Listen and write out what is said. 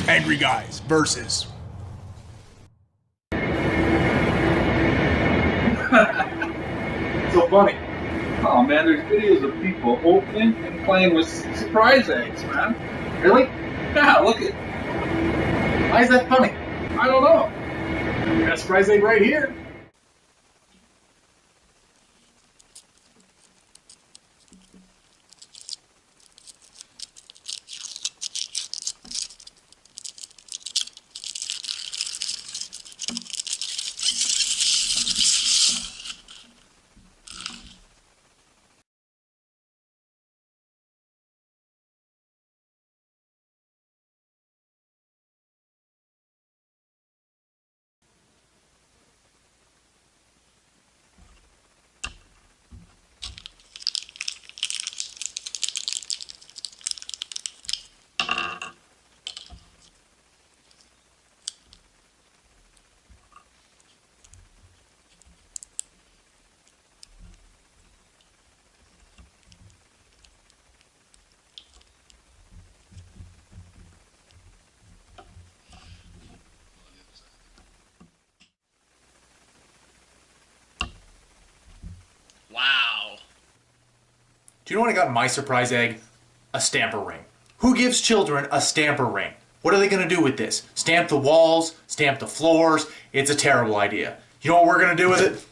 Angry Guys versus. So funny. Oh man, there's videos of people opening and playing with surprise eggs, man. Really? Yeah, look at. Why is that funny? I don't know. Got a surprise egg right here. Wow. Do you know what I got in my surprise egg? A stamper ring. Who gives children a stamper ring? What are they going to do with this? Stamp the walls? Stamp the floors? It's a terrible idea. You know what we're going to do with it?